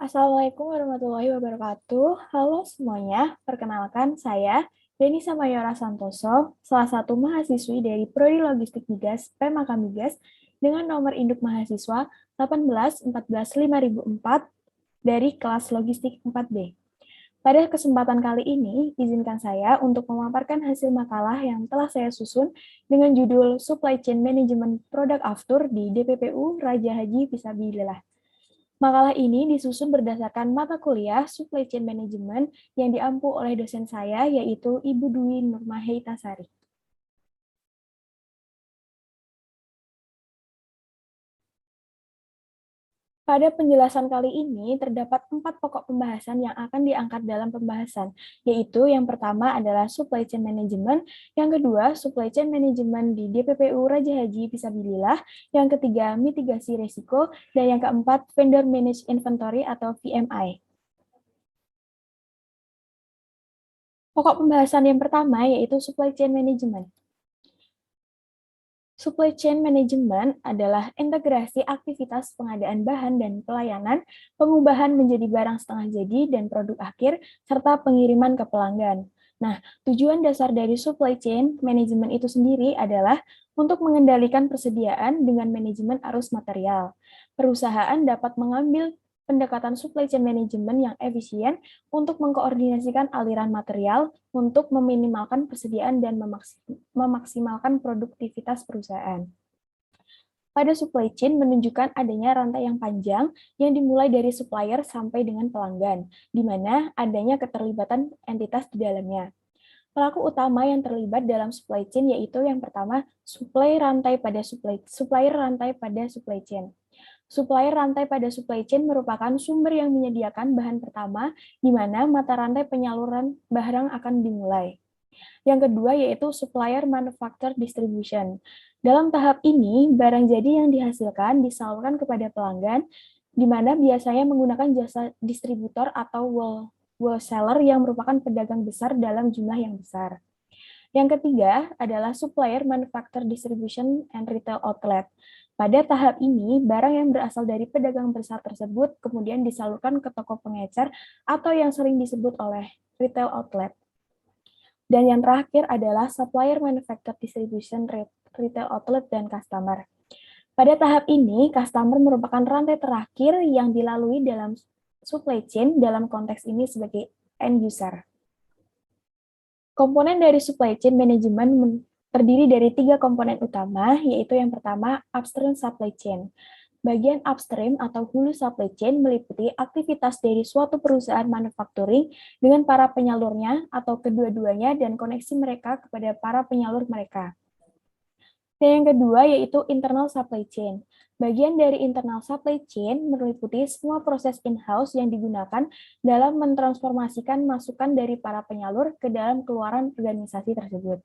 Assalamualaikum warahmatullahi wabarakatuh. Halo semuanya, perkenalkan saya Denisa Mayora Santoso, salah satu mahasiswi dari Prodi Logistik Migas, PMK Migas, dengan nomor induk mahasiswa 18145004 dari kelas Logistik 4B. Pada kesempatan kali ini, izinkan saya untuk memaparkan hasil makalah yang telah saya susun dengan judul Supply Chain Management Product After di DPPU Raja Haji Fisabilillah. Makalah ini disusun berdasarkan mata kuliah Supply Chain Management yang diampu oleh dosen saya, yaitu Ibu Dwi Nurmaheitasari. Pada penjelasan kali ini, terdapat 4 pokok pembahasan yang akan diangkat dalam pembahasan, yaitu yang pertama adalah Supply Chain Management, yang kedua Supply Chain Management di DPPU Raja Haji Fisabilillah, yang ketiga mitigasi risiko, dan yang keempat Vendor Managed Inventory atau VMI. Pokok pembahasan yang pertama yaitu Supply Chain Management. Supply chain management adalah integrasi aktivitas pengadaan bahan dan pelayanan, pengubahan menjadi barang setengah jadi dan produk akhir, serta pengiriman ke pelanggan. Nah, tujuan dasar dari supply chain management itu sendiri adalah untuk mengendalikan persediaan dengan manajemen arus material. Perusahaan dapat mengambil pendekatan supply chain management yang efisien untuk mengkoordinasikan aliran material untuk meminimalkan persediaan dan memaksimalkan produktivitas perusahaan. Pada supply chain menunjukkan adanya rantai yang panjang yang dimulai dari supplier sampai dengan pelanggan, di mana adanya keterlibatan entitas di dalamnya. Pelaku utama yang terlibat dalam supply chain yaitu yang pertama, supplier rantai pada supply chain. Supplier rantai pada supply chain merupakan sumber yang menyediakan bahan pertama, di mana mata rantai penyaluran barang akan dimulai. Yang kedua yaitu supplier manufacture distribution. Dalam tahap ini, barang jadi yang dihasilkan disalurkan kepada pelanggan, di mana biasanya menggunakan jasa distributor atau wholesaler yang merupakan pedagang besar dalam jumlah yang besar. Yang ketiga adalah supplier manufacture distribution and retail outlet. Pada tahap ini, barang yang berasal dari pedagang besar tersebut kemudian disalurkan ke toko pengecer atau yang sering disebut oleh retail outlet. Dan yang terakhir adalah supplier manufacturer distribution, retail outlet, dan customer. Pada tahap ini, customer merupakan rantai terakhir yang dilalui dalam supply chain dalam konteks ini sebagai end user. Komponen dari supply chain management terdiri dari 3 komponen utama, yaitu yang pertama, upstream supply chain. Bagian upstream atau hulu supply chain meliputi aktivitas dari suatu perusahaan manufacturing dengan para penyalurnya atau kedua-duanya dan koneksi mereka kepada para penyalur mereka. Dan yang kedua yaitu internal supply chain. Bagian dari internal supply chain meliputi semua proses in-house yang digunakan dalam mentransformasikan masukan dari para penyalur ke dalam keluaran organisasi tersebut.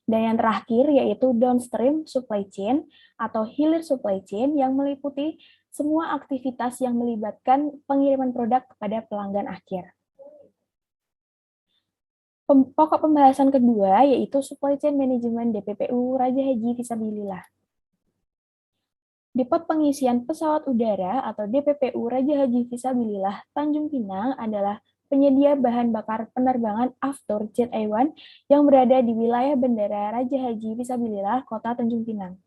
Dan yang terakhir yaitu downstream supply chain atau hilir supply chain yang meliputi semua aktivitas yang melibatkan pengiriman produk kepada pelanggan akhir. Pokok pembahasan kedua yaitu supply chain management DPPU Raja Haji Fisabilillah. Depot pengisian pesawat udara atau DPPU Raja Haji Fisabilillah Tanjung Pinang adalah penyedia bahan bakar penerbangan Aftur Jet A1 yang berada di wilayah Bandara Raja Haji Fisabilillah Kota Tanjung Pinang.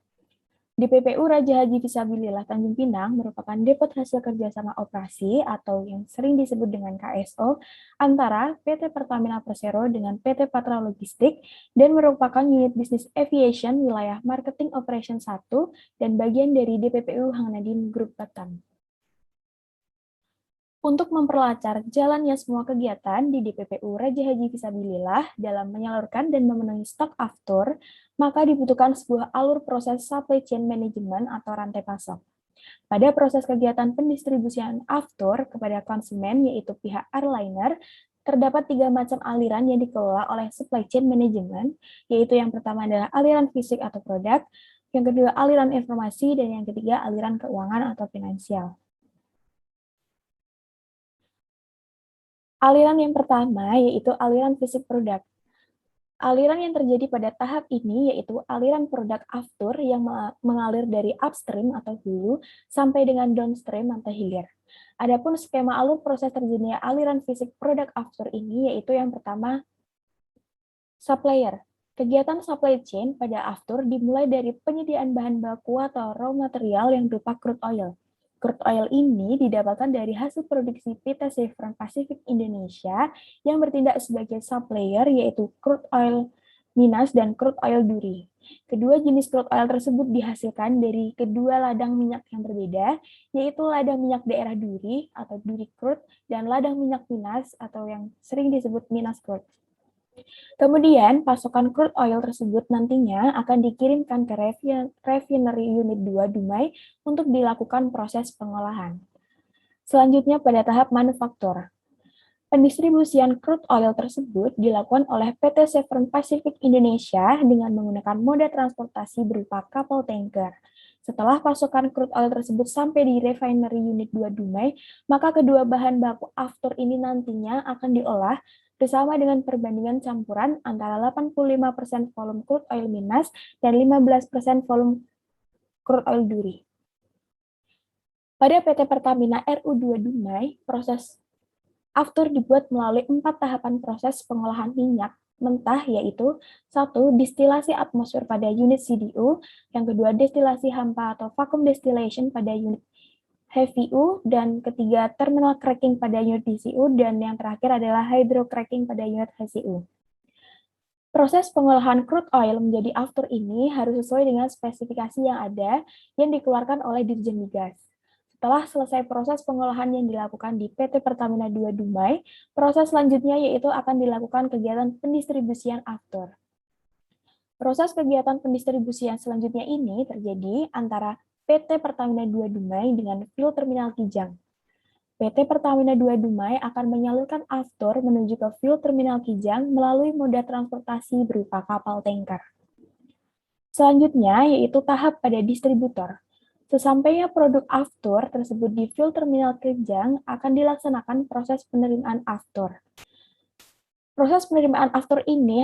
DPPU Raja Haji Fisabilillah Tanjung Pinang merupakan depot hasil kerjasama operasi atau yang sering disebut dengan KSO antara PT Pertamina Persero dengan PT Patra Logistik dan merupakan unit bisnis aviation wilayah Marketing Operation 1 dan bagian dari DPPU Hang Nadiem Group Batam. Untuk memperlancar jalannya semua kegiatan di DPPU Raja Haji Fisabilillah dalam menyalurkan dan memenuhi stok aftur, maka dibutuhkan sebuah alur proses supply chain management atau rantai pasok. Pada proses kegiatan pendistribusian aftur kepada konsumen, yaitu pihak airliner, terdapat 3 macam aliran yang dikelola oleh supply chain management, yaitu yang pertama adalah aliran fisik atau produk, yang kedua aliran informasi, dan yang ketiga aliran keuangan atau finansial. Aliran yang pertama yaitu aliran fisik produk. Aliran yang terjadi pada tahap ini yaitu aliran produk aftur yang mengalir dari upstream atau hulu sampai dengan downstream atau hilir. Adapun skema alur proses terjadinya aliran fisik produk aftur ini yaitu yang pertama, supplier. Kegiatan supply chain pada aftur dimulai dari penyediaan bahan baku atau raw material yang berupa crude oil. Crude oil ini didapatkan dari hasil produksi PT Chevron Pacific Indonesia yang bertindak sebagai supplier yaitu crude oil minas dan crude oil duri. Kedua jenis crude oil tersebut dihasilkan dari kedua ladang minyak yang berbeda, yaitu ladang minyak daerah duri atau duri crude dan ladang minyak minas atau yang sering disebut minas crude. Kemudian, pasokan crude oil tersebut nantinya akan dikirimkan ke refinery unit 2 Dumai untuk dilakukan proses pengolahan. Selanjutnya pada tahap manufaktur. Pendistribusian crude oil tersebut dilakukan oleh PT Chevron Pacific Indonesia dengan menggunakan moda transportasi berupa kapal tanker. Setelah pasokan crude oil tersebut sampai di refinery unit 2 Dumai, maka kedua bahan baku aftur ini nantinya akan diolah bersama dengan perbandingan campuran antara 85% volume crude oil minas dan 15% volume crude oil duri. Pada PT Pertamina RU2 Dumai, proses aftur dibuat melalui 4 tahapan proses pengolahan minyak mentah, yaitu 1. Distilasi atmosfer pada unit CDU, yang kedua destilasi hampa atau vacuum distillation pada unit HVU, dan ketiga terminal cracking pada unit DCU, dan yang terakhir adalah hydrocracking pada unit HCU. Proses pengolahan crude oil menjadi aftur ini harus sesuai dengan spesifikasi yang ada yang dikeluarkan oleh Dirjen Migas. Setelah selesai proses pengolahan yang dilakukan di PT Pertamina 2 Dumai, proses selanjutnya yaitu akan dilakukan kegiatan pendistribusian aftur. Proses kegiatan pendistribusian selanjutnya ini terjadi antara PT Pertamina 2 Dumai dengan Fuel Terminal Kijang. PT Pertamina 2 Dumai akan menyalurkan aftur menuju ke Fuel Terminal Kijang melalui moda transportasi berupa kapal tanker. Selanjutnya yaitu tahap pada distributor. Sesampainya produk aftur tersebut di Fuel Terminal Kijang akan dilaksanakan proses penerimaan aftur. Proses penerimaan aftur ini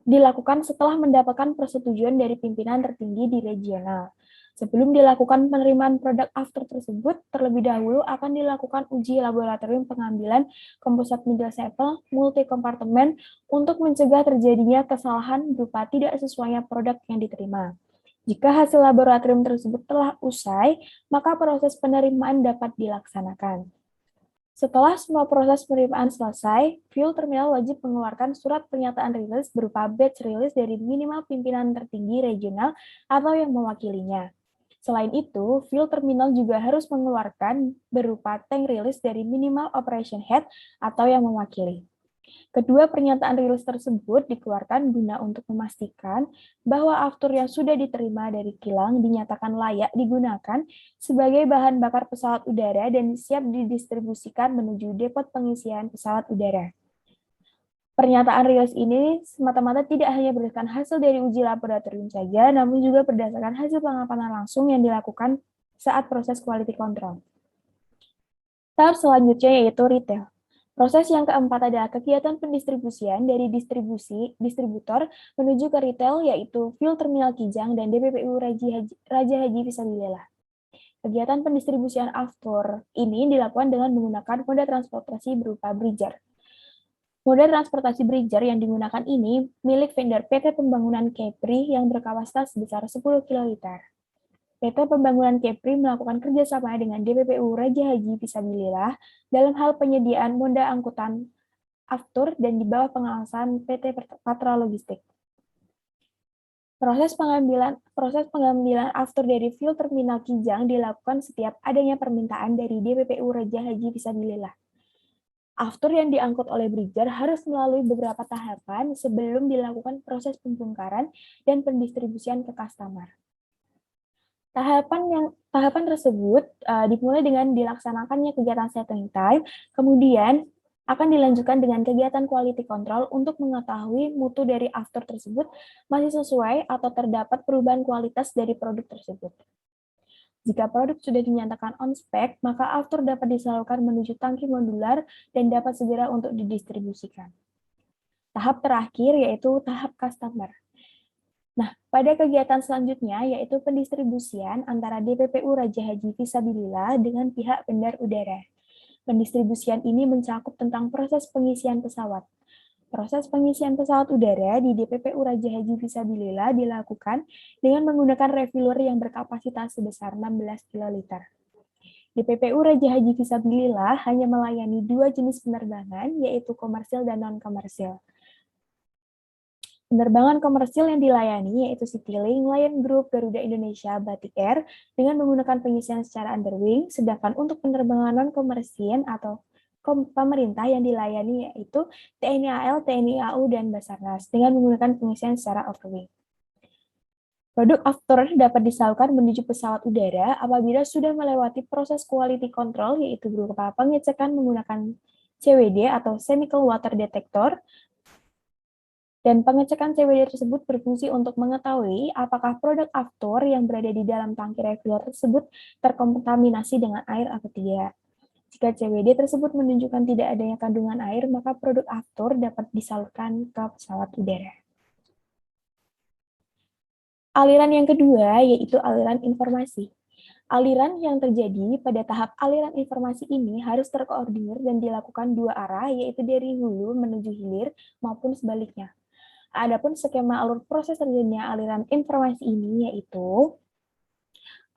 dilakukan setelah mendapatkan persetujuan dari pimpinan tertinggi di regional. Sebelum dilakukan penerimaan produk aftur tersebut, terlebih dahulu akan dilakukan uji laboratorium pengambilan komposat middle sample multi-kompartemen untuk mencegah terjadinya kesalahan berupa tidak sesuainya produk yang diterima. Jika hasil laboratorium tersebut telah usai, maka proses penerimaan dapat dilaksanakan. Setelah semua proses penerimaan selesai, Fuel Terminal wajib mengeluarkan surat pernyataan rilis berupa batch release dari minimal pimpinan tertinggi regional atau yang mewakilinya. Selain itu, Fuel Terminal juga harus mengeluarkan berupa tank release dari minimal operation head atau yang mewakili. Kedua pernyataan rilis tersebut dikeluarkan guna untuk memastikan bahwa aftur yang sudah diterima dari kilang dinyatakan layak digunakan sebagai bahan bakar pesawat udara dan siap didistribusikan menuju depot pengisian pesawat udara. Pernyataan rilis ini semata-mata tidak hanya berdasarkan hasil dari uji laboratorium saja, namun juga berdasarkan hasil pengamatan langsung yang dilakukan saat proses quality control. Tahap selanjutnya yaitu retail. Proses yang keempat adalah kegiatan pendistribusian dari distributor menuju ke retail, yaitu Fuel Terminal Kijang dan DPPU Raja Haji Fisabilillah. Kegiatan pendistribusian aftur ini dilakukan dengan menggunakan moda transportasi berupa bridger. Moda transportasi bridger yang digunakan ini milik vendor PT Pembangunan Kepri yang berkapasitas sebesar 10 kiloliter. PT Pembangunan Kepri melakukan kerjasama dengan DPPU Raja Haji Fisabilillah dalam hal penyediaan moda angkutan aftur dan di bawah pengawasan PT Patra Logistik. Proses pengambilan aftur dari Fuel Terminal Kijang dilakukan setiap adanya permintaan dari DPPU Raja Haji Fisabilillah. Aftur yang diangkut oleh bridger harus melalui beberapa tahapan sebelum dilakukan proses pembongkaran dan pendistribusian ke customer. Tahapan tersebut dimulai dengan dilaksanakannya kegiatan settling time, kemudian akan dilanjutkan dengan kegiatan quality control untuk mengetahui mutu dari aftur tersebut masih sesuai atau terdapat perubahan kualitas dari produk tersebut. Jika produk sudah dinyatakan on spec, maka aftur dapat disalurkan menuju tangki modular dan dapat segera untuk didistribusikan. tahap terakhir yaitu tahap customer. Nah, pada kegiatan selanjutnya yaitu pendistribusian antara DPPU Raja Haji Fisabilillah dengan pihak bandar udara. Pendistribusian ini mencakup tentang proses pengisian pesawat. Proses pengisian pesawat udara di DPPU Raja Haji Fisabilillah dilakukan dengan menggunakan refueler yang berkapasitas sebesar 16 kiloliter. DPPU Raja Haji Fisabilillah hanya melayani 2 jenis penerbangan, yaitu komersil dan non-komersil. Penerbangan komersil yang dilayani yaitu Citylink, Lion Group, Garuda Indonesia, Batik Air dengan menggunakan pengisian secara underwing, sedangkan untuk penerbangan non-komersil atau pemerintah yang dilayani yaitu TNI AL, TNI AU, dan Basarnas dengan menggunakan pengisian secara overwing. Produk after dapat disalurkan menuju pesawat udara apabila sudah melewati proses quality control yaitu berupa pengecekan menggunakan CWD atau Chemical Water Detector, dan pengecekan CWD tersebut berfungsi untuk mengetahui apakah produk after yang berada di dalam tangki refueler tersebut terkontaminasi dengan air atau tidak. Jika CWD tersebut menunjukkan tidak adanya kandungan air, maka produk after dapat disalurkan ke pesawat udara. Aliran yang kedua yaitu aliran informasi. Aliran yang terjadi pada tahap aliran informasi ini harus terkoordinir dan dilakukan dua arah, yaitu dari hulu menuju hilir maupun sebaliknya. Adapun skema alur proses terjadinya aliran informasi ini yaitu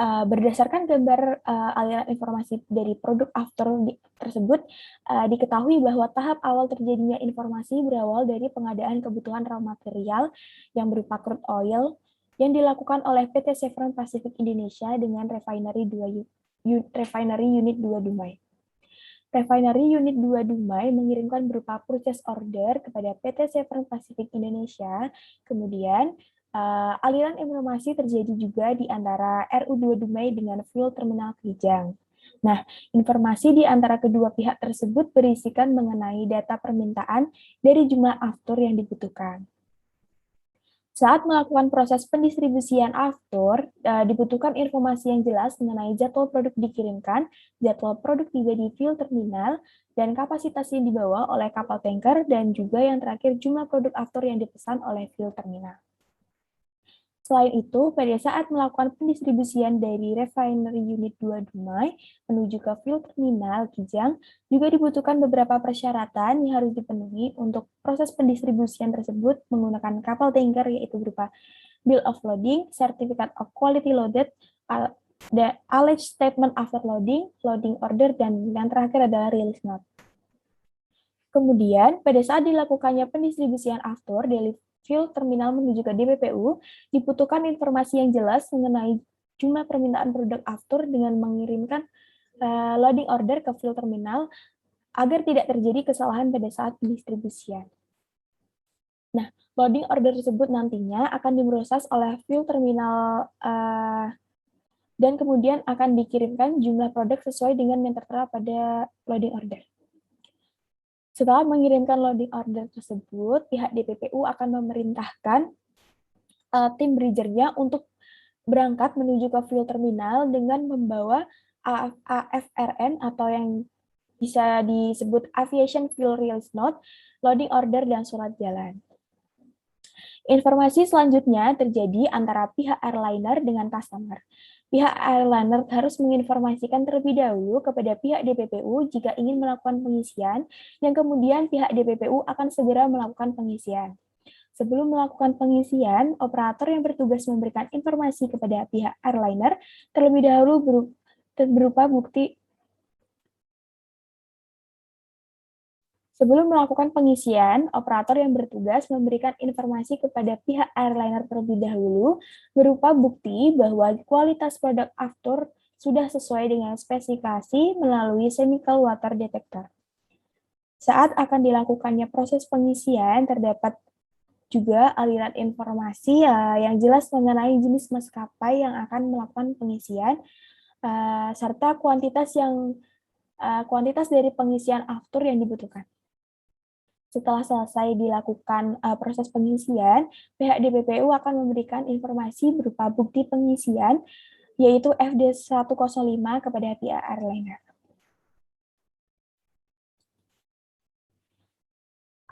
berdasarkan gambar aliran informasi dari produk after tersebut, diketahui bahwa tahap awal terjadinya informasi berawal dari pengadaan kebutuhan raw material yang berupa crude oil yang dilakukan oleh PT Chevron Pacific Indonesia dengan refinery Unit 2 Dumai. Refinery Unit 2 Dumai mengirimkan berupa purchase order kepada PT Chevron Pacific Indonesia. Kemudian, aliran informasi terjadi juga di antara RU2 Dumai dengan fuel terminal Kijang. Nah, informasi di antara kedua pihak tersebut berisikan mengenai data permintaan dari jumlah after yang dibutuhkan. Saat melakukan proses pendistribusian after, dibutuhkan informasi yang jelas mengenai jadwal produk dikirimkan, jadwal produk tiba di fuel terminal, dan kapasitas yang dibawa oleh kapal tanker, dan juga yang terakhir jumlah produk after yang dipesan oleh fuel terminal. Selain itu, pada saat melakukan pendistribusian dari Refinery Unit 2 Dumai menuju ke fuel terminal Kijang, juga dibutuhkan beberapa persyaratan yang harus dipenuhi untuk proses pendistribusian tersebut menggunakan kapal tanker, yaitu berupa Bill of Loading, Certificate of Quality Loaded, the Alleged Statement After Loading, Loading Order, dan yang terakhir adalah Release Note. Kemudian, pada saat dilakukannya pendistribusian after dari fuel terminal menuju ke DPPU, dibutuhkan informasi yang jelas mengenai jumlah permintaan produk after dengan mengirimkan loading order ke fuel terminal agar tidak terjadi kesalahan pada saat pendistribusian. Nah, loading order tersebut nantinya akan diproses oleh fuel terminal dan kemudian akan dikirimkan jumlah produk sesuai dengan yang tertera pada loading order. Setelah mengirimkan loading order tersebut, pihak DPPU akan memerintahkan tim bridgernya untuk berangkat menuju ke fuel terminal dengan membawa AFRN atau yang bisa disebut Aviation Fuel Release Note, loading order, dan surat jalan. Informasi selanjutnya terjadi antara pihak airliner dengan customer. Pihak airliner harus menginformasikan terlebih dahulu kepada pihak DPPU jika ingin melakukan pengisian, yang kemudian pihak DPPU akan segera melakukan pengisian. Sebelum melakukan pengisian, operator yang bertugas memberikan informasi kepada pihak airliner terlebih dahulu berupa bukti. Sebelum melakukan pengisian, operator yang bertugas memberikan informasi kepada pihak airliner terlebih dahulu berupa bukti bahwa kualitas produk after sudah sesuai dengan spesifikasi melalui Chemical Water Detector. Saat akan dilakukannya proses pengisian, terdapat juga aliran informasi yang jelas mengenai jenis maskapai yang akan melakukan pengisian, serta kuantitas dari pengisian after yang dibutuhkan. Setelah selesai dilakukan proses pengisian, pihak DPPU akan memberikan informasi berupa bukti pengisian, yaitu FD105 kepada pihak airliner.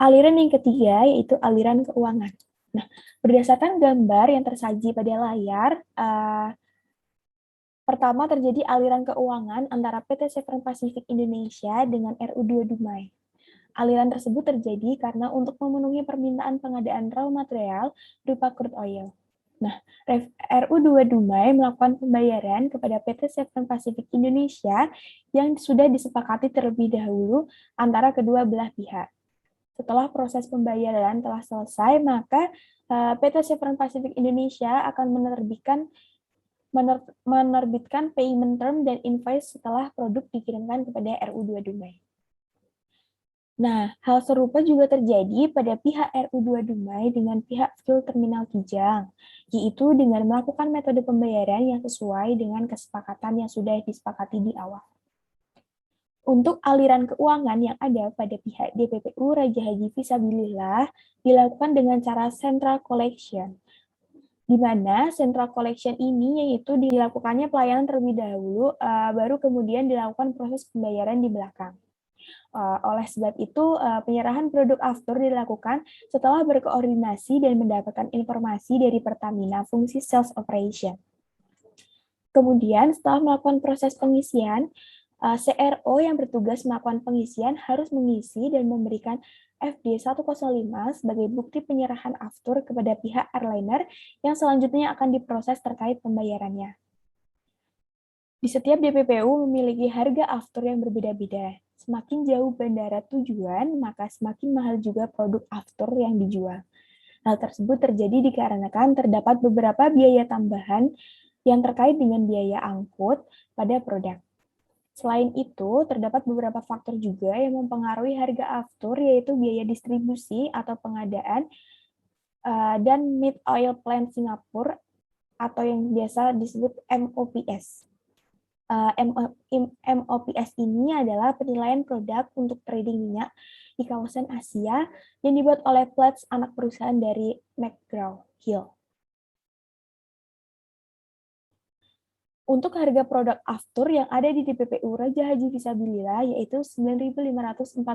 Aliran yang ketiga yaitu aliran keuangan. Nah, berdasarkan gambar yang tersaji pada layar, pertama terjadi aliran keuangan antara PT Chevron Pacific Indonesia dengan RU2 Dumai. Aliran tersebut terjadi karena untuk memenuhi permintaan pengadaan raw material berupa crude oil. Nah, RU2 Dumai melakukan pembayaran kepada PT Chevron Pacific Indonesia yang sudah disepakati terlebih dahulu antara kedua belah pihak. Setelah proses pembayaran telah selesai, maka PT Chevron Pacific Indonesia akan menerbitkan payment term dan invoice setelah produk dikirimkan kepada RU2 Dumai. Nah, hal serupa juga terjadi pada pihak RU2 Dumai dengan pihak fuel terminal Kijang, yaitu dengan melakukan metode pembayaran yang sesuai dengan kesepakatan yang sudah disepakati di awal. Untuk aliran keuangan yang ada pada pihak DPPU Raja Haji Fisabilillah dilakukan dengan cara central collection, di mana central collection ini yaitu dilakukannya pelayanan terlebih dahulu, baru kemudian dilakukan proses pembayaran di belakang. Oleh sebab itu, penyerahan produk aftur dilakukan setelah berkoordinasi dan mendapatkan informasi dari Pertamina fungsi sales operation. Kemudian, setelah melakukan proses pengisian, CRO yang bertugas melakukan pengisian harus mengisi dan memberikan FD 105 sebagai bukti penyerahan aftur kepada pihak airliner yang selanjutnya akan diproses terkait pembayarannya. Di setiap DPPU memiliki harga aftur yang berbeda-beda. Semakin jauh bandara tujuan, maka semakin mahal juga produk aftur yang dijual. Hal tersebut terjadi dikarenakan terdapat beberapa biaya tambahan yang terkait dengan biaya angkut pada produk. Selain itu, terdapat beberapa faktor juga yang mempengaruhi harga aftur, yaitu biaya distribusi atau pengadaan dan Mid Oil Plant Singapura atau yang biasa disebut MOPS. MOPS ini adalah penilaian produk untuk trading minyak di kawasan Asia yang dibuat oleh Platts, anak perusahaan dari McGraw-Hill. Untuk harga produk aftur yang ada di DPPU Raja Haji Fisabilillah yaitu 9.545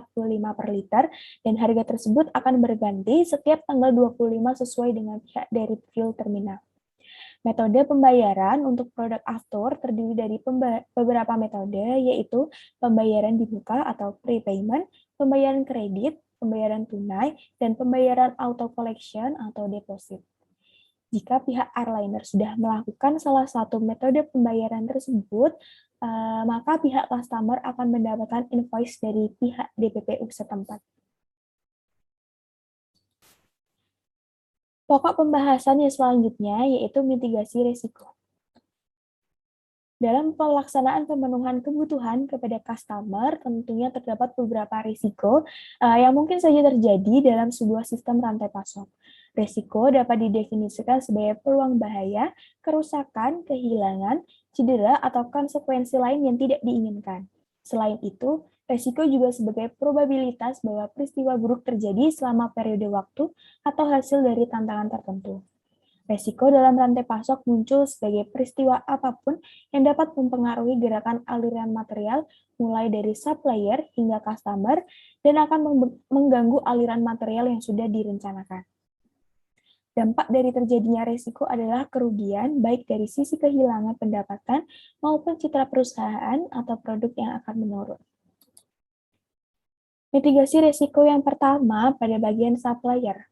per liter dan harga tersebut akan berganti setiap tanggal 25 sesuai dengan pihak dari fuel terminal. Metode pembayaran untuk produk aftur terdiri dari beberapa metode, yaitu pembayaran di muka atau prepayment, pembayaran kredit, pembayaran tunai, dan pembayaran auto collection atau deposit. Jika pihak airliner sudah melakukan salah satu metode pembayaran tersebut, maka pihak customer akan mendapatkan invoice dari pihak DPPU setempat. Pokok pembahasan yang selanjutnya yaitu mitigasi risiko. Dalam pelaksanaan pemenuhan kebutuhan kepada customer, tentunya terdapat beberapa risiko yang mungkin saja terjadi dalam sebuah sistem rantai pasok. Risiko dapat didefinisikan sebagai peluang bahaya, kerusakan, kehilangan, cedera, atau konsekuensi lain yang tidak diinginkan. Selain itu, risiko juga sebagai probabilitas bahwa peristiwa buruk terjadi selama periode waktu atau hasil dari tantangan tertentu. Risiko dalam rantai pasok muncul sebagai peristiwa apapun yang dapat mempengaruhi gerakan aliran material mulai dari supplier hingga customer dan akan mengganggu aliran material yang sudah direncanakan. Dampak dari terjadinya risiko adalah kerugian baik dari sisi kehilangan pendapatan maupun citra perusahaan atau produk yang akan menurun. Mitigasi risiko yang pertama pada bagian supplier.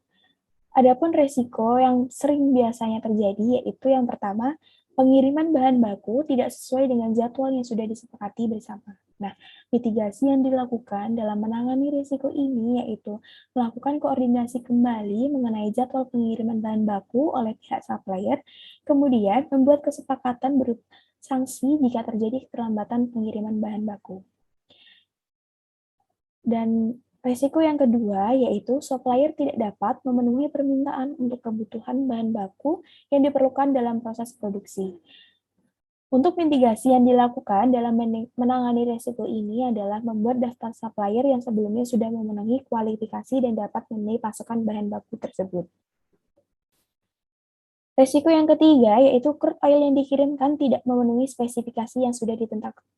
Adapun risiko yang sering biasanya terjadi yaitu yang pertama, pengiriman bahan baku tidak sesuai dengan jadwal yang sudah disepakati bersama. Nah, mitigasi yang dilakukan dalam menangani risiko ini yaitu melakukan koordinasi kembali mengenai jadwal pengiriman bahan baku oleh pihak supplier, kemudian membuat kesepakatan berupa sanksi jika terjadi keterlambatan pengiriman bahan baku. Dan risiko yang kedua yaitu supplier tidak dapat memenuhi permintaan untuk kebutuhan bahan baku yang diperlukan dalam proses produksi. Untuk mitigasi yang dilakukan dalam menangani risiko ini adalah membuat daftar supplier yang sebelumnya sudah memenuhi kualifikasi dan dapat memenuhi pasokan bahan baku tersebut. Risiko yang ketiga yaitu crude oil yang dikirimkan tidak memenuhi spesifikasi yang sudah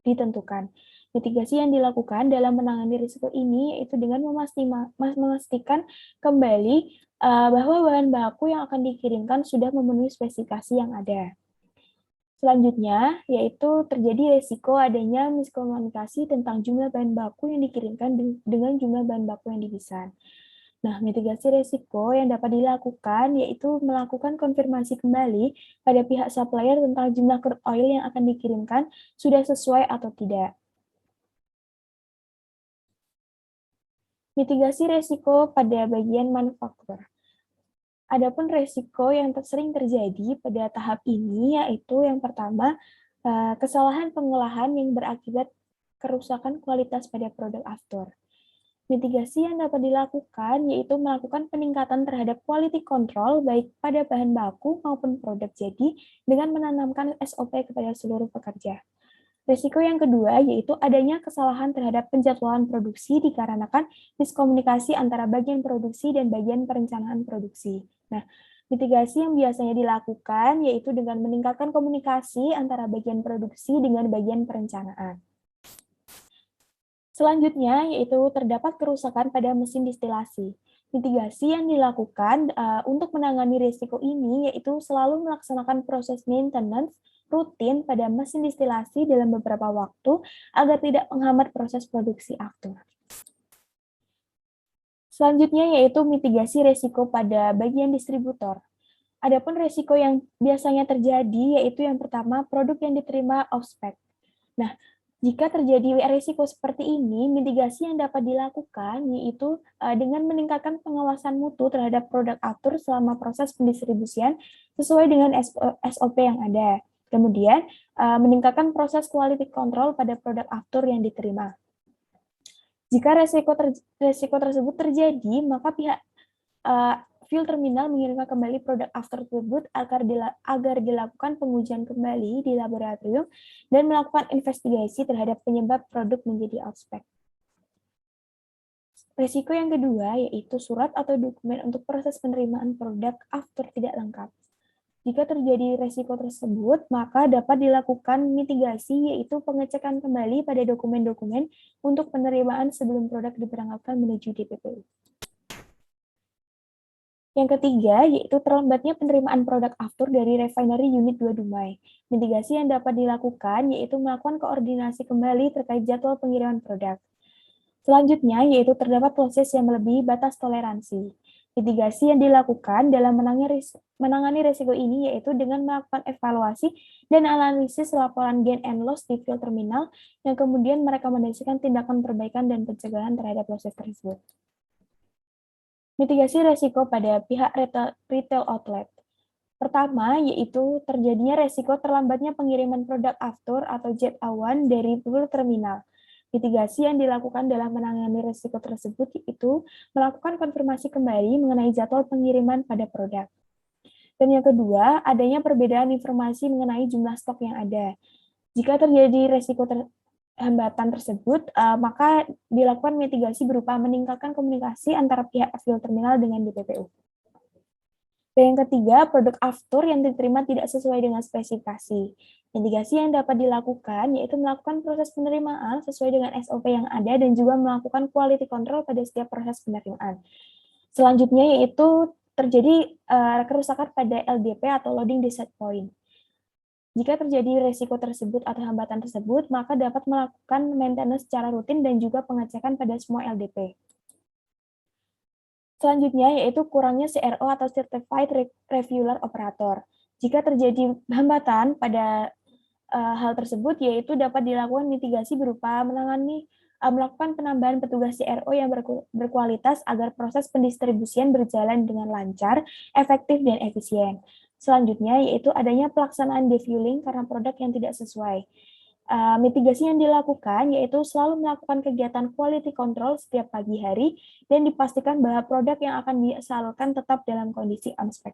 ditentukan. Mitigasi yang dilakukan dalam menangani risiko ini yaitu dengan memastikan kembali bahwa bahan baku yang akan dikirimkan sudah memenuhi spesifikasi yang ada. Selanjutnya, yaitu terjadi risiko adanya miskomunikasi tentang jumlah bahan baku yang dikirimkan dengan jumlah bahan baku yang dipesan. Nah, mitigasi risiko yang dapat dilakukan yaitu melakukan konfirmasi kembali pada pihak supplier tentang jumlah crude oil yang akan dikirimkan sudah sesuai atau tidak. Mitigasi risiko pada bagian manufaktur. Adapun risiko yang sering terjadi pada tahap ini yaitu yang pertama, kesalahan pengolahan yang berakibat kerusakan kualitas pada produk after. Mitigasi yang dapat dilakukan yaitu melakukan peningkatan terhadap quality control baik pada bahan baku maupun produk jadi dengan menanamkan SOP kepada seluruh pekerja. Risiko yang kedua yaitu adanya kesalahan terhadap penjadwalan produksi dikarenakan miskomunikasi antara bagian produksi dan bagian perencanaan produksi. Nah, mitigasi yang biasanya dilakukan yaitu dengan meningkatkan komunikasi antara bagian produksi dengan bagian perencanaan. Selanjutnya yaitu terdapat kerusakan pada mesin distilasi. Mitigasi yang dilakukan untuk menangani risiko ini yaitu selalu melaksanakan proses maintenance rutin pada mesin distilasi dalam beberapa waktu agar tidak menghambat proses produksi after. Selanjutnya yaitu mitigasi risiko pada bagian distributor. Adapun risiko yang biasanya terjadi yaitu yang pertama produk yang diterima off spec. Nah, jika terjadi risiko seperti ini, mitigasi yang dapat dilakukan yaitu dengan meningkatkan pengawasan mutu terhadap produk after selama proses pendistribusian sesuai dengan SOP yang ada. Kemudian, meningkatkan proses quality control pada produk after yang diterima. Jika resiko tersebut terjadi, maka pihak fuel terminal mengirimkan kembali produk after tersebut agar dilakukan pengujian kembali di laboratorium dan melakukan investigasi terhadap penyebab produk menjadi out spec. Risiko yang kedua yaitu surat atau dokumen untuk proses penerimaan produk after tidak lengkap. Jika terjadi risiko tersebut, maka dapat dilakukan mitigasi yaitu pengecekan kembali pada dokumen-dokumen untuk penerimaan sebelum produk diberangkatkan menuju DPPU. Yang ketiga, yaitu terlambatnya penerimaan produk after dari refinery unit 2 Dumai. Mitigasi yang dapat dilakukan yaitu melakukan koordinasi kembali terkait jadwal pengiriman produk. Selanjutnya, yaitu terdapat proses yang melebihi batas toleransi. Mitigasi yang dilakukan dalam menangani risiko ini yaitu dengan melakukan evaluasi dan analisis laporan gain and loss di fuel terminal yang kemudian merekomendasikan tindakan perbaikan dan pencegahan terhadap proses tersebut. Mitigasi risiko pada pihak retail outlet. Pertama, yaitu terjadinya risiko terlambatnya pengiriman produk after atau JA1 dari fuel terminal. Mitigasi yang dilakukan dalam menangani risiko tersebut yaitu melakukan konfirmasi kembali mengenai jadwal pengiriman pada produk. Dan yang kedua, adanya perbedaan informasi mengenai jumlah stok yang ada. Jika terjadi risiko hambatan tersebut, maka dilakukan mitigasi berupa meningkatkan komunikasi antara pihak fuel terminal dengan DPPU. Dan yang ketiga, produk after yang diterima tidak sesuai dengan spesifikasi. Mitigasi yang dapat dilakukan yaitu melakukan proses penerimaan sesuai dengan SOP yang ada dan juga melakukan quality control pada setiap proses penerimaan. Selanjutnya yaitu terjadi kerusakan pada LDP atau loading set point. Jika terjadi risiko tersebut atau hambatan tersebut, maka dapat melakukan maintenance secara rutin dan juga pengecekan pada semua LDP. Selanjutnya yaitu kurangnya CRO atau Certified Refueler Operator. Jika terjadi hambatan pada hal tersebut, yaitu dapat dilakukan mitigasi berupa melakukan penambahan petugas CRO yang berkualitas agar proses pendistribusian berjalan dengan lancar, efektif, dan efisien. Selanjutnya yaitu adanya pelaksanaan defueling karena produk yang tidak sesuai. Mitigasi yang dilakukan yaitu selalu melakukan kegiatan quality control setiap pagi hari dan dipastikan bahwa produk yang akan disalurkan tetap dalam kondisi on spec.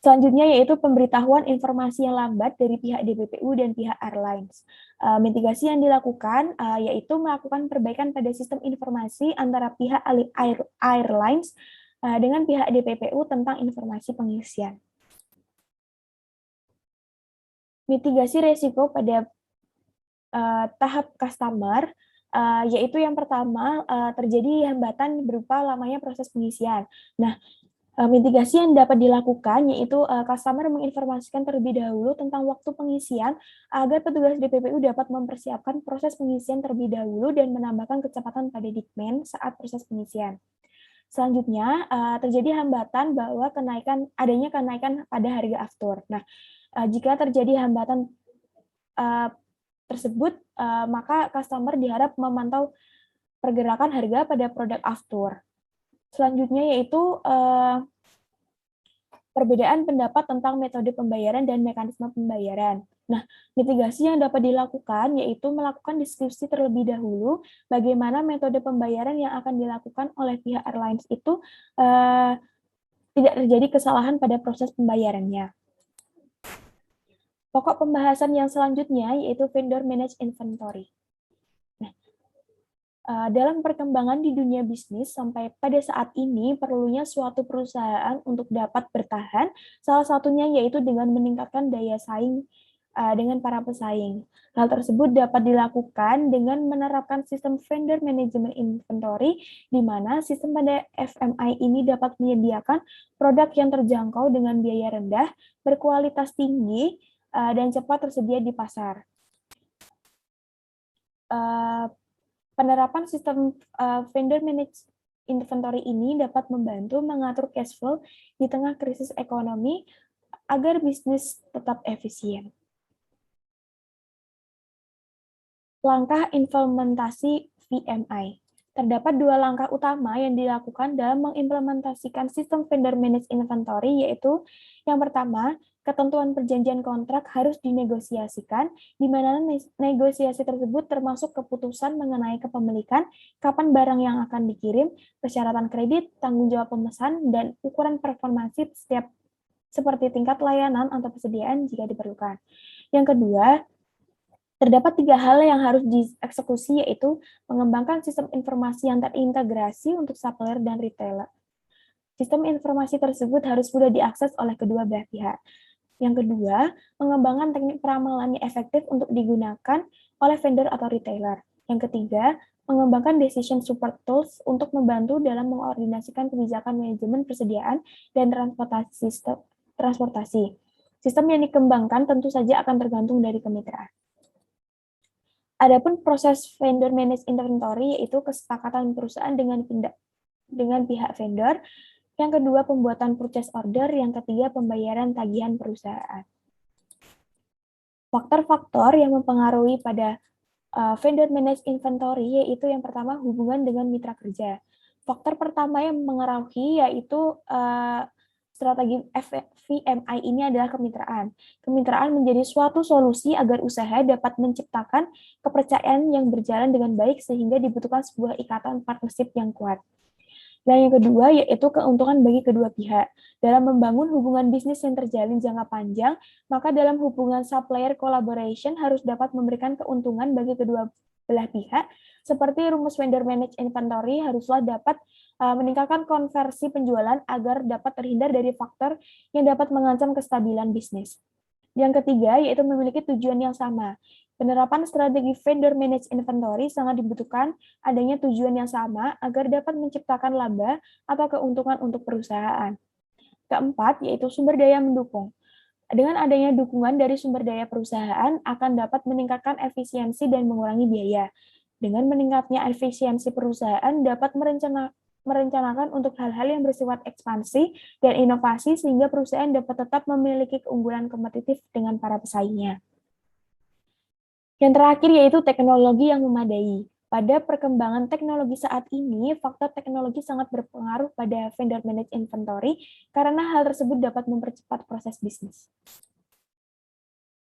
Selanjutnya yaitu pemberitahuan informasi yang lambat dari pihak DPPU dan pihak airlines. Mitigasi yang dilakukan yaitu melakukan perbaikan pada sistem informasi antara pihak airlines dengan pihak DPPU tentang informasi pengisian. Mitigasi risiko pada tahap customer, yaitu yang pertama terjadi hambatan berupa lamanya proses pengisian. Nah, mitigasi yang dapat dilakukan yaitu customer menginformasikan terlebih dahulu tentang waktu pengisian agar petugas DPPU dapat mempersiapkan proses pengisian terlebih dahulu dan menambahkan kecepatan pada dikmen saat proses pengisian. Selanjutnya, terjadi hambatan bahwa adanya kenaikan pada harga aftur. Nah, jika terjadi hambatan tersebut, maka customer diharap memantau pergerakan harga pada produk aftur. Selanjutnya yaitu perbedaan pendapat tentang metode pembayaran dan mekanisme pembayaran. Nah, mitigasi yang dapat dilakukan yaitu melakukan diskusi terlebih dahulu bagaimana metode pembayaran yang akan dilakukan oleh pihak airlines itu tidak terjadi kesalahan pada proses pembayarannya. Pokok pembahasan yang selanjutnya yaitu vendor managed inventory. Dalam perkembangan di dunia bisnis sampai pada saat ini perlunya suatu perusahaan untuk dapat bertahan, salah satunya yaitu dengan meningkatkan daya saing dengan para pesaing. Hal tersebut dapat dilakukan dengan menerapkan sistem vendor management inventory, di mana sistem pada FMI ini dapat menyediakan produk yang terjangkau dengan biaya rendah, berkualitas tinggi, dan cepat tersedia di pasar. Penerapan sistem vendor managed inventory ini dapat membantu mengatur cash flow di tengah krisis ekonomi agar bisnis tetap efisien. Langkah implementasi VMI. Terdapat dua langkah utama yang dilakukan dalam mengimplementasikan sistem vendor managed inventory, yaitu yang pertama, ketentuan perjanjian kontrak harus dinegosiasikan, di mana negosiasi tersebut termasuk keputusan mengenai kepemilikan, kapan barang yang akan dikirim, persyaratan kredit, tanggung jawab pemesan, dan ukuran performansi setiap seperti tingkat layanan atau persediaan jika diperlukan. Yang kedua, terdapat 3 hal yang harus dieksekusi, yaitu mengembangkan sistem informasi yang terintegrasi untuk supplier dan retailer. Sistem informasi tersebut harus mudah diakses oleh kedua belah pihak. Yang kedua, mengembangkan teknik peramalan yang efektif untuk digunakan oleh vendor atau retailer. Yang ketiga, mengembangkan decision support tools untuk membantu dalam mengkoordinasikan kebijakan manajemen persediaan dan transportasi. Sistem yang dikembangkan tentu saja akan tergantung dari kemitraan. Adapun proses vendor managed inventory yaitu kesepakatan perusahaan dengan pihak vendor, yang kedua pembuatan purchase order, yang ketiga pembayaran tagihan perusahaan. Faktor-faktor yang mempengaruhi pada vendor managed inventory yaitu yang pertama hubungan dengan mitra kerja. Faktor pertama yang mempengaruhi yaitu strategi VMI ini adalah kemitraan. Kemitraan menjadi suatu solusi agar usaha dapat menciptakan kepercayaan yang berjalan dengan baik sehingga dibutuhkan sebuah ikatan partnership yang kuat. Dan yang kedua yaitu keuntungan bagi kedua pihak. Dalam membangun hubungan bisnis yang terjalin jangka panjang, maka dalam hubungan supplier collaboration harus dapat memberikan keuntungan bagi kedua belah pihak, seperti rumus vendor managed inventory haruslah dapat meningkatkan konversi penjualan agar dapat terhindar dari faktor yang dapat mengancam kestabilan bisnis. Yang ketiga, yaitu memiliki tujuan yang sama. Penerapan strategi vendor managed inventory sangat dibutuhkan adanya tujuan yang sama agar dapat menciptakan laba atau keuntungan untuk perusahaan. Keempat, yaitu sumber daya mendukung. Dengan adanya dukungan dari sumber daya perusahaan akan dapat meningkatkan efisiensi dan mengurangi biaya. Dengan meningkatnya efisiensi perusahaan dapat merencanakan untuk hal-hal yang bersifat ekspansi dan inovasi sehingga perusahaan dapat tetap memiliki keunggulan kompetitif dengan para pesaingnya. Yang terakhir yaitu teknologi yang memadai. Pada perkembangan teknologi saat ini, faktor teknologi sangat berpengaruh pada vendor managed inventory karena hal tersebut dapat mempercepat proses bisnis.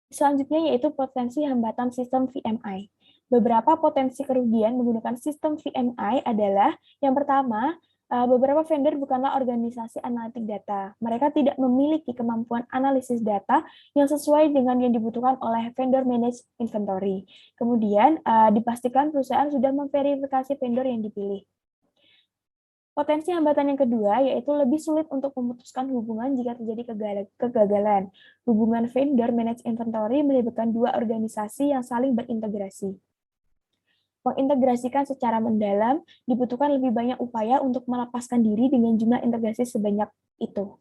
Selanjutnya yaitu potensi hambatan sistem VMI. Beberapa potensi kerugian menggunakan sistem VMI adalah yang pertama, beberapa vendor bukanlah organisasi analitik data. Mereka tidak memiliki kemampuan analisis data yang sesuai dengan yang dibutuhkan oleh vendor managed inventory. Kemudian, dipastikan perusahaan sudah memverifikasi vendor yang dipilih. Potensi hambatan yang kedua yaitu lebih sulit untuk memutuskan hubungan jika terjadi kegagalan. Hubungan vendor manage inventory melibatkan dua organisasi yang saling berintegrasi. Mengintegrasikan secara mendalam, dibutuhkan lebih banyak upaya untuk melepaskan diri dengan jumlah integrasi sebanyak itu.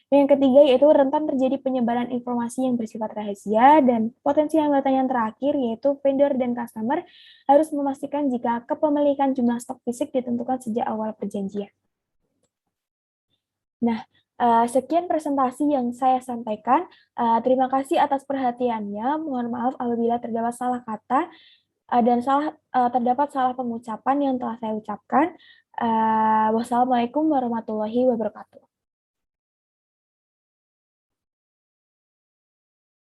Dan yang ketiga yaitu rentan terjadi penyebaran informasi yang bersifat rahasia, dan potensi hambatan yang terakhir yaitu vendor dan customer harus memastikan jika kepemilikan jumlah stok fisik ditentukan sejak awal perjanjian. Nah, sekian presentasi yang saya sampaikan. Terima kasih atas perhatiannya. Mohon maaf apabila terdapat salah kata dan terdapat salah pengucapan yang telah saya ucapkan. Wassalamualaikum warahmatullahi wabarakatuh.